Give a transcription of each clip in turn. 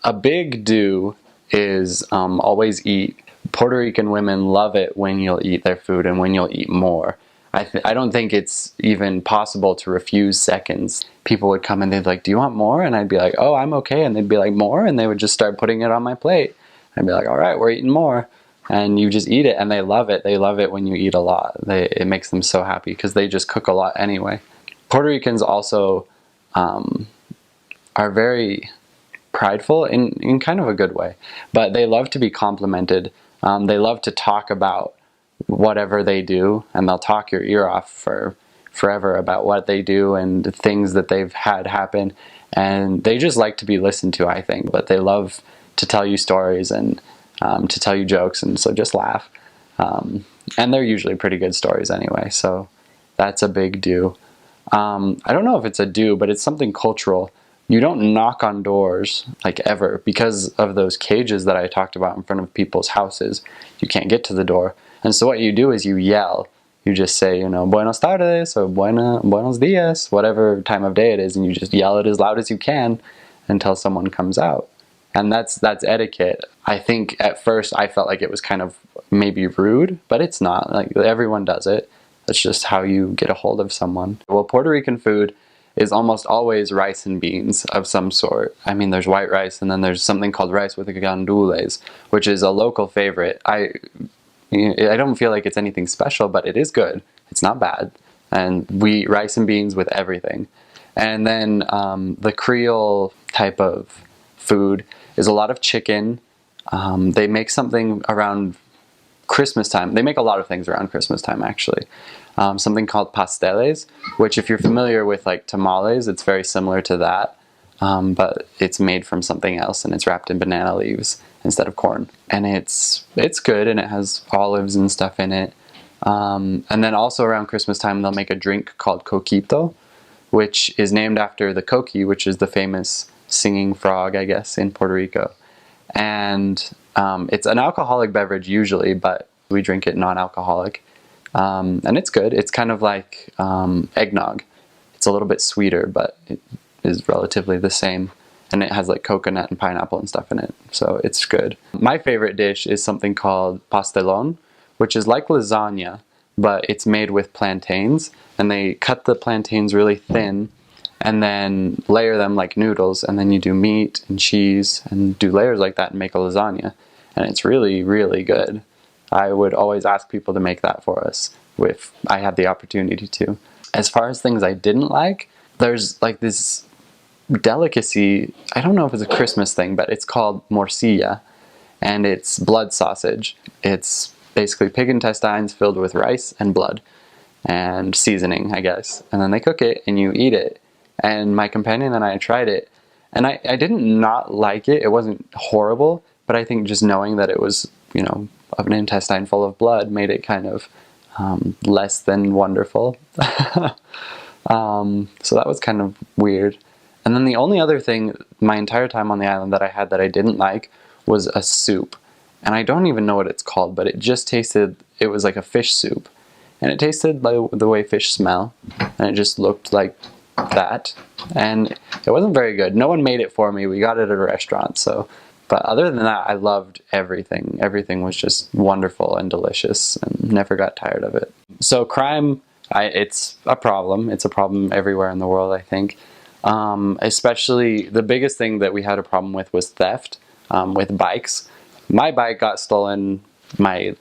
A big do is always eat. Puerto Rican women love it when you'll eat their food and when you'll eat more. I don't think it's even possible to refuse seconds. People would come and they'd be like, do you want more? And I'd be like, oh, I'm okay. And they'd be like, more? And they would just start putting it on my plate. I'd be like, all right, we're eating more. And you just eat it, and they love it. They love it when you eat a lot. It makes them so happy because they just cook a lot anyway. Puerto Ricans also are very prideful in kind of a good way, but they love to be complimented. They love to talk about whatever they do, and they'll talk your ear off for forever about what they do and the things that they've had happen. And they just like to be listened to, I think, but they love to tell you stories and to tell you jokes, and so just laugh. And they're usually pretty good stories anyway, so that's a big do. I don't know if it's a do, but it's something cultural. You don't knock on doors, like, ever, because of those cages that I talked about in front of people's houses. You can't get to the door. And so what you do is you yell. You just say, buenos tardes, or buenos dias, whatever time of day it is, and you just yell it as loud as you can until someone comes out. And that's etiquette. I think at first I felt like it was kind of maybe rude, but it's not. Like, everyone does it. That's just how you get a hold of someone. Well, Puerto Rican food is almost always rice and beans of some sort. I mean, there's white rice, and then there's something called rice with gandules, which is a local favorite. I don't feel like it's anything special, but it is good. It's not bad. And we eat rice and beans with everything. And then the Creole type of food is a lot of chicken. They make something around Christmas time. They make a lot of things around Christmas time, actually. Something called pasteles, which, if you're familiar with like tamales, it's very similar to that, but it's made from something else, and it's wrapped in banana leaves instead of corn. And it's good, and it has olives and stuff in it. And then also around Christmas time, they'll make a drink called coquito, which is named after the coqui, which is the famous singing frog, I guess, in Puerto Rico. And it's an alcoholic beverage usually, but we drink it non-alcoholic. And it's good. It's kind of like eggnog. It's a little bit sweeter, but it is relatively the same. And it has like coconut and pineapple and stuff in it, so it's good. My favorite dish is something called pastelón, which is like lasagna, but it's made with plantains. And they cut the plantains really thin and then layer them like noodles, and then you do meat and cheese and do layers like that and make a lasagna. And it's really, really good. I would always ask people to make that for us if I had the opportunity to. As far as things I didn't like, there's like this delicacy, I don't know if it's a Christmas thing, but it's called morcilla, and it's blood sausage. It's basically pig intestines filled with rice and blood and seasoning, I guess. And then they cook it and you eat it. And my companion and I tried it, and I didn't not like it. It wasn't horrible, but I think just knowing that it was, an intestine full of blood made it kind of less than wonderful. So that was kind of weird. And then the only other thing my entire time on the island that I had that I didn't like was a soup. And I don't even know what it's called, but it just tasted, it was like a fish soup. And it tasted like the way fish smell. And it just looked like that. And it wasn't very good. No one made it for me. We got it at a restaurant, so. But other than that, I loved everything. Everything was just wonderful and delicious, and never got tired of it. So crime, it's a problem. It's a problem everywhere in the world, I think. Especially, the biggest thing that we had a problem with was theft with bikes. My bike got stolen my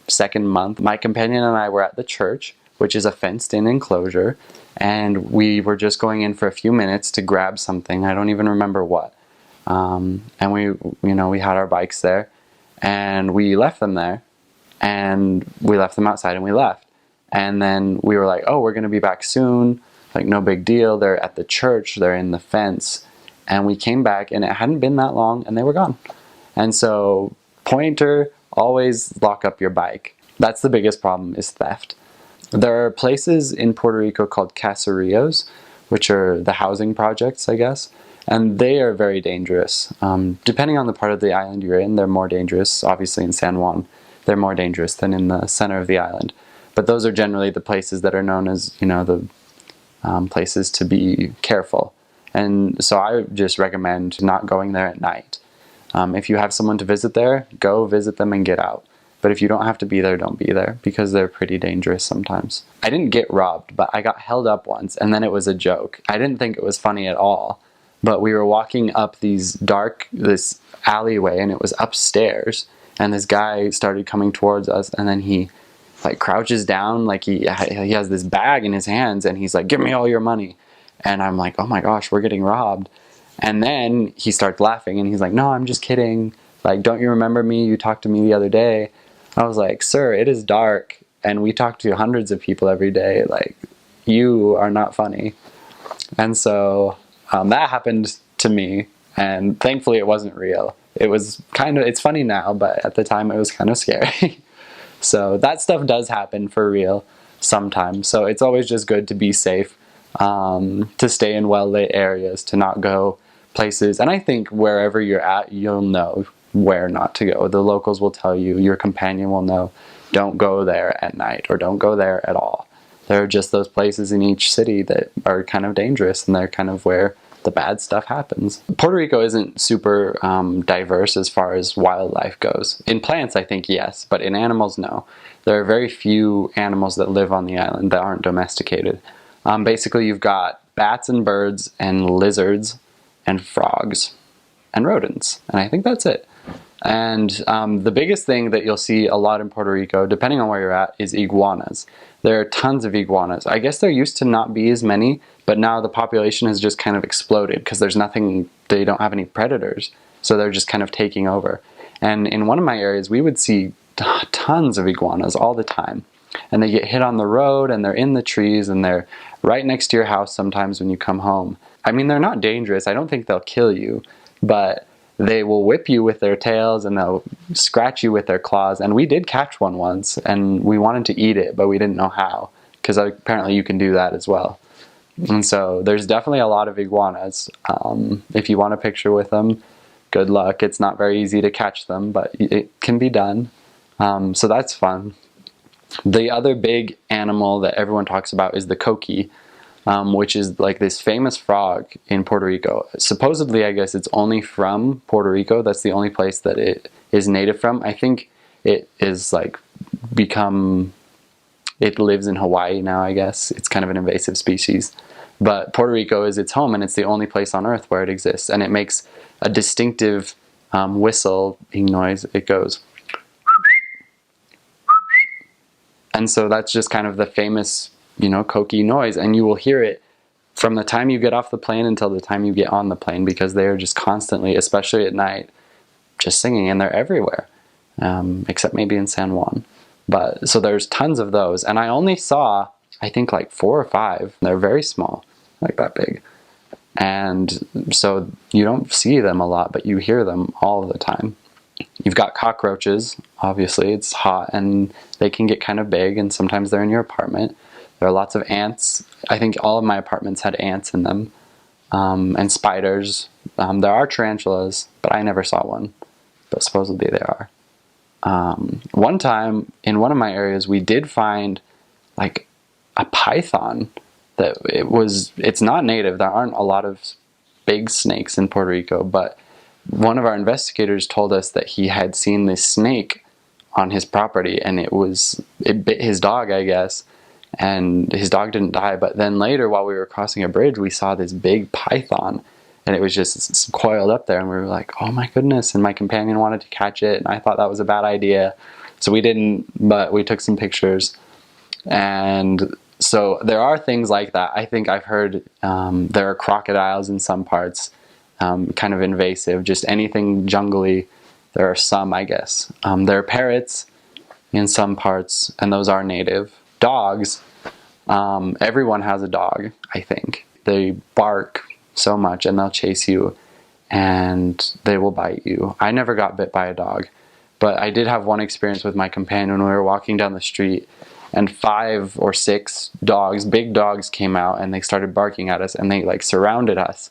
second month. My companion and I were at the church, which is a fenced-in enclosure, and we were just going in for a few minutes to grab something. I don't even remember what. And we had our bikes there, and we left them there, and we left them outside, and we left. And then we were like, oh, we're going to be back soon. Like, no big deal. They're at the church. They're in the fence. And we came back, and it hadn't been that long, and they were gone. And so, pointer, always lock up your bike. That's the biggest problem, is theft. There are places in Puerto Rico called caseríos, which are the housing projects, I guess. And they are very dangerous. Depending on the part of the island you're in, they're more dangerous. Obviously in San Juan, they're more dangerous than in the center of the island. But those are generally the places that are known as, the places to be careful. And so I just recommend not going there at night. If you have someone to visit there, go visit them and get out. But if you don't have to be there, don't be there, because they're pretty dangerous sometimes. I didn't get robbed, but I got held up once, and then it was a joke. I didn't think it was funny at all, but we were walking up this alleyway, and it was upstairs, and this guy started coming towards us, and then he like crouches down, like he has this bag in his hands, and he's like, "Give me all your money." And I'm like, "Oh my gosh, we're getting robbed." And then he starts laughing, and he's like, "No, I'm just kidding. Like, don't you remember me? You talked to me the other day." I was like, "Sir, it is dark, and we talk to hundreds of people every day. Like, you are not funny." And so that happened to me, and thankfully it wasn't real. It's funny now, but at the time it was kind of scary. So that stuff does happen for real sometimes. So it's always just good to be safe, to stay in well-lit areas, to not go places. And I think wherever you're at, you'll know where not to go. The locals will tell you, your companion will know, don't go there at night, or don't go there at all. There are just those places in each city that are kind of dangerous, and they're kind of where the bad stuff happens. Puerto Rico isn't super diverse as far as wildlife goes. In plants, I think yes, but in animals, no. There are very few animals that live on the island that aren't domesticated. Basically, you've got bats and birds and lizards and frogs and rodents, and I think that's it. And the biggest thing that you'll see a lot in Puerto Rico, depending on where you're at, is iguanas. There are tons of iguanas. I guess there used to not be as many, but now the population has just kind of exploded because they don't have any predators, so they're just kind of taking over. And in one of my areas, we would see tons of iguanas all the time. And they get hit on the road, and they're in the trees, and they're right next to your house sometimes when you come home. I mean, they're not dangerous. I don't think they'll kill you, but they will whip you with their tails, and they'll scratch you with their claws. And we did catch one once, and we wanted to eat it, but we didn't know how, because apparently you can do that as well. And so there's definitely a lot of iguanas. If you want a picture with them, good luck. It's not very easy to catch them, but it can be done. So that's fun. The other big animal that everyone talks about is the coqui, which is like this famous frog in Puerto Rico. Supposedly, I guess it's only from Puerto Rico. That's the only place that it is native from. I think it is like it lives in Hawaii now, I guess. It's kind of an invasive species. But Puerto Rico is its home, and it's the only place on earth where it exists. And it makes a distinctive whistling noise. It goes. And so that's just kind of the famous, coqui noise. And you will hear it from the time you get off the plane until the time you get on the plane, because they are just constantly, especially at night, just singing, and they're everywhere, except maybe in San Juan. But so there's tons of those. And I only saw, I think, like 4 or 5. They're very small, like that big. And so you don't see them a lot, but you hear them all the time. You've got cockroaches. Obviously, it's hot, and they can get kind of big, and sometimes they're in your apartment. There are lots of ants. I think all of my apartments had ants in them, and spiders. There are tarantulas, but I never saw one, but supposedly there are. One time in one of my areas, we did find like a python. It's not native. There aren't a lot of big snakes in Puerto Rico, but one of our investigators told us that he had seen this snake on his property, and it bit his dog, I guess, and his dog didn't die. But then later, while we were crossing a bridge, we saw this big python, and it was just coiled up there, and we were like, oh my goodness. And my companion wanted to catch it, and I thought that was a bad idea, so we didn't, but we took some pictures. And so there are things like that. I think I've heard there are crocodiles in some parts, kind of invasive, just anything jungly. There are some, I guess. There are parrots in some parts, and those are native. Dogs, everyone has a dog, I think. They bark so much, and they'll chase you, and they will bite you. I never got bit by a dog, but I did have one experience with my companion when we were walking down the street, and 5 or 6 dogs, big dogs, came out, and they started barking at us, and they like surrounded us.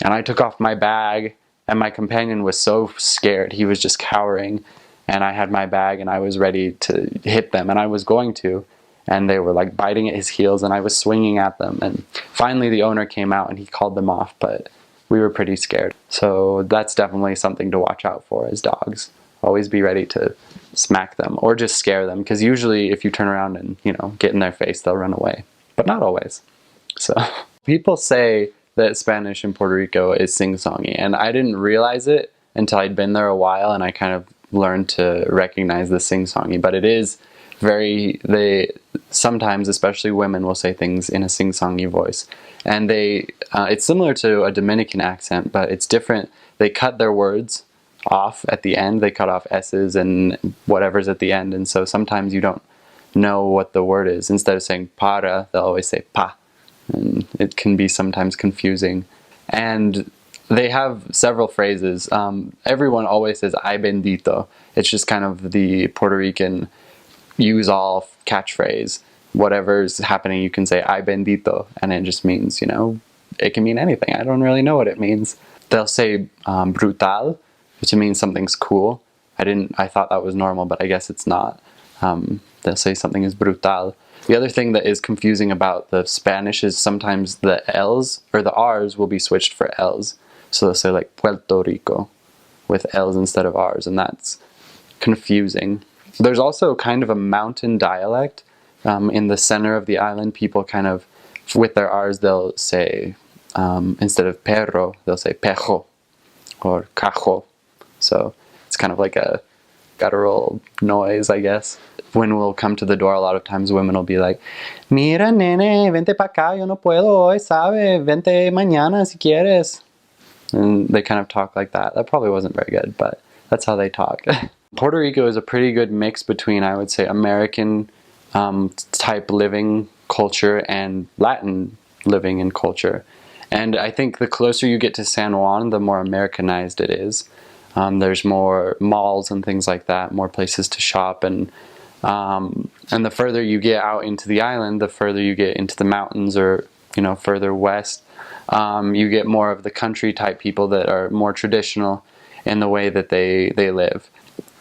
And I took off my bag, and my companion was so scared. He was just cowering, and I had my bag, and I was ready to hit them, and I was going to. and they were like biting at his heels, and I was swinging at them, and finally the owner came out and he called them off, but we were pretty scared. So that's definitely something to watch out for as dogs. Always be ready to smack them or just scare them, because usually if you turn around and, you know, get in their face, they'll run away, but not always. So people say that Spanish in Puerto Rico is sing-songy, and I didn't realize it until I'd been there a while and I kind of learned to recognize the sing-songy. But it is they sometimes, especially women, will say things in a sing-songy voice, and it's similar to a Dominican accent, but it's different. They cut their words off at the end. They cut off S's and whatever's at the end, and so sometimes you don't know what the word is. Instead of saying para, they'll always say pa, and it can be sometimes confusing. And they have several phrases. Everyone always says ay bendito. It's just kind of the Puerto Rican use all catchphrase. Whatever's happening, you can say ay bendito, and it just means, you know, it can mean anything. I don't really know what it means. They'll say brutal, which means something's cool. I thought that was normal, but I guess it's not. They'll say something is brutal. The other thing that is confusing about the Spanish is sometimes the L's or the R's will be switched for L's. So they'll say like Puerto Rico with L's instead of R's, and that's confusing. There's also kind of a mountain dialect. In the center of the island, people kind of, with their R's, they'll say, instead of perro, they'll say pejo or cajo. So it's kind of like a guttural noise, I guess. When we'll come to the door, a lot of times women will be like, mira nene, vente pa acá, yo no puedo hoy, sabe, vente mañana si quieres. And they kind of talk like that. That probably wasn't very good, but that's how they talk. Puerto Rico is a pretty good mix between, I would say, American type living culture and Latin living and culture. And I think the closer you get to San Juan, the more Americanized it is. There's more malls and things like that, more places to shop, and the further you get out into the island, the further you get into the mountains, or, you know, further west, you get more of the country type people that are more traditional in the way that they live.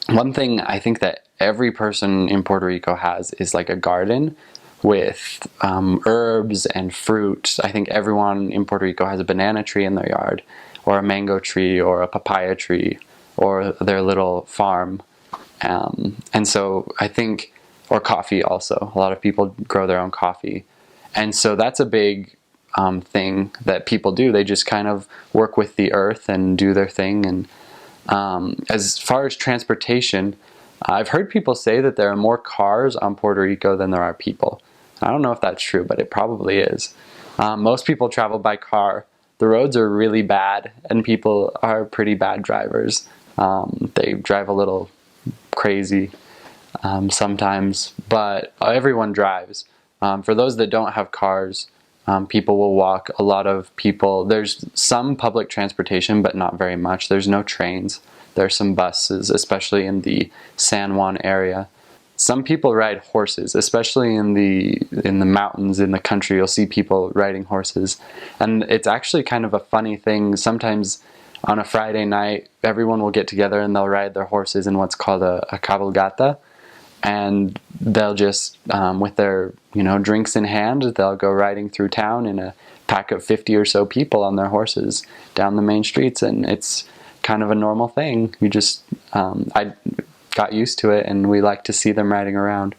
One thing I think that every person in Puerto Rico has is like a garden with herbs and fruit. I think everyone in Puerto Rico has a banana tree in their yard, or a mango tree, or a papaya tree, or their little farm. And so I think, or coffee also. A lot of people grow their own coffee. And so that's a big thing that people do. They just kind of work with the earth and do their thing. And as far as transportation, I've heard people say that there are more cars on Puerto Rico than there are people. I don't know if that's true, but it probably is. Most people travel by car. The roads are really bad, and people are pretty bad drivers. They drive a little crazy sometimes, but everyone drives. For those that don't have cars, people will walk. A lot of people, there's some public transportation, but not very much. There's no trains. There's some buses, especially in the San Juan area. Some people ride horses, especially in the mountains, in the country. You'll see people riding horses, and it's actually kind of a funny thing. Sometimes on a Friday night, everyone will get together and they'll ride their horses in what's called a cabalgata, and they'll just, with their, you know, drinks in hand, they'll go riding through town in a pack of 50 or so people on their horses down the main streets, and it's kind of a normal thing. You just, I got used to it, and we like to see them riding around.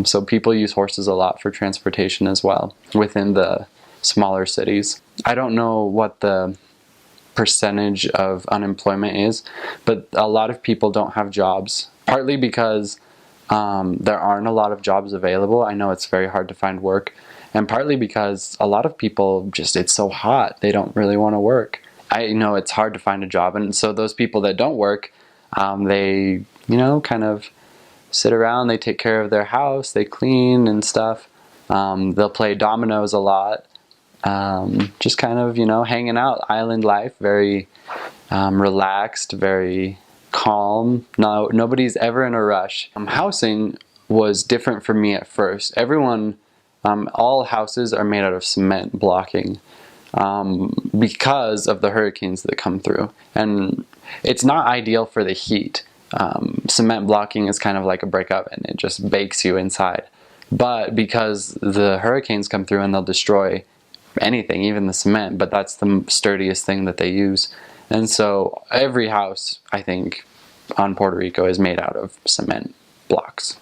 So people use horses a lot for transportation as well within the smaller cities. I don't know what the percentage of unemployment is, but a lot of people don't have jobs, partly because there aren't a lot of jobs available. I know it's very hard to find work, and partly because a lot of people just, it's so hot, they don't really want to work. I know it's hard to find a job, and so those people that don't work, they, you know, kind of sit around, they take care of their house, they clean and stuff. They'll play dominoes a lot, just kind of, you know, hanging out, island life, very relaxed, very calm. No, nobody's ever in a rush. Housing was different for me at first. Everyone, all houses are made out of cement blocking because of the hurricanes that come through, and it's not ideal for the heat. Cement blocking is kind of like a brick oven. It just bakes you inside. But because the hurricanes come through and they'll destroy anything, even the cement, but that's the sturdiest thing that they use. And so every house, I think, on Puerto Rico is made out of cement blocks.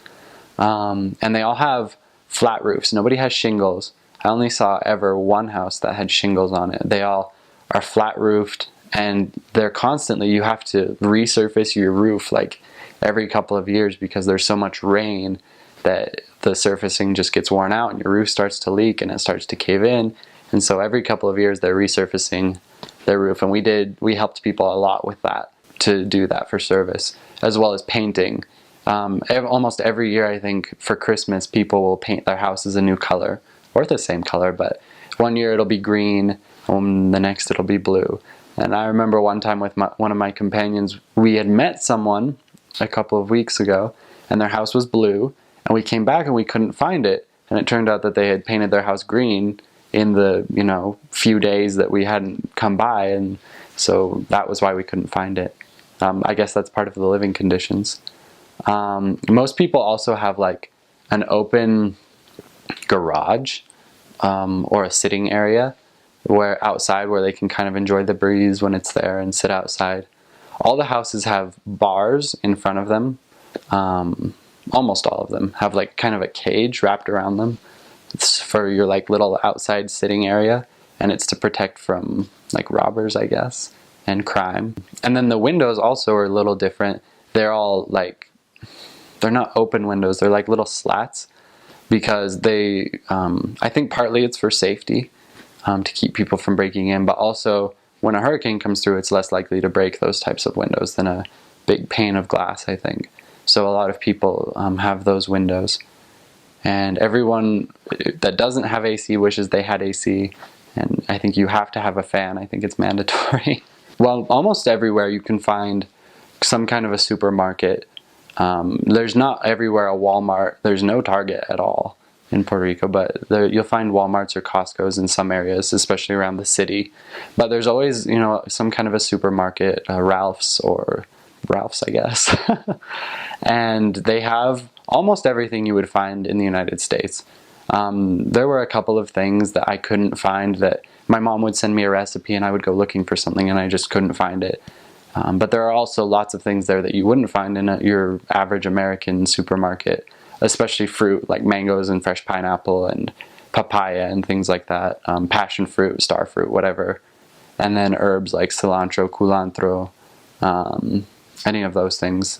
And they all have flat roofs. Nobody has shingles. I only saw ever one house that had shingles on it. They all are flat roofed, and they're constantly, you have to resurface your roof like every couple of years because there's so much rain that the surfacing just gets worn out and your roof starts to leak and it starts to cave in. And so every couple of years they're resurfacing their roof, and we helped people a lot with that, to do that for service, as well as painting. Almost every year, I think, for Christmas, people will paint their houses a new color, or the same color, but one year it'll be green, and the next it'll be blue. And I remember one time with one of my companions, we had met someone a couple of weeks ago, and their house was blue, and we came back and we couldn't find it, and it turned out that they had painted their house green in the, few days that we hadn't come by, and so that was why we couldn't find it. I guess that's part of the living conditions. Most people also have like an open garage or a sitting area outside where they can kind of enjoy the breeze when it's there and sit outside. All the houses have bars in front of them. Almost all of them have like kind of a cage wrapped around them. It's for your like little outside sitting area, and it's to protect from like robbers, I guess, and crime. And then the windows also are a little different. They're all like, they're not open windows, they're like little slats, because I think partly it's for safety, to keep people from breaking in, but also when a hurricane comes through, it's less likely to break those types of windows than a big pane of glass, I think. So a lot of people have those windows. And everyone that doesn't have AC wishes they had AC, and I think you have to have a fan. I think it's mandatory. Well, almost everywhere you can find some kind of a supermarket. There's not everywhere a Walmart. There's no Target at all in Puerto Rico, but you'll find Walmarts or Costco's in some areas, especially around the city. But there's always, some kind of a supermarket, Ralph's, I guess. And they have almost everything you would find in the United States. There were a couple of things that I couldn't find, that my mom would send me a recipe and I would go looking for something and I just couldn't find it. But there are also lots of things there that you wouldn't find in your average American supermarket, especially fruit like mangoes and fresh pineapple and papaya and things like that, passion fruit, star fruit, whatever. And then herbs like cilantro, culantro, any of those things.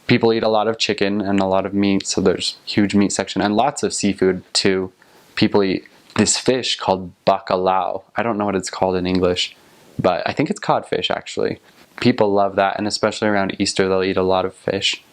People eat a lot of chicken and a lot of meat, so there's a huge meat section, and lots of seafood too. People eat this fish called bacalao. I don't know what it's called in English, but I think it's codfish actually. People love that, and especially around Easter they'll eat a lot of fish.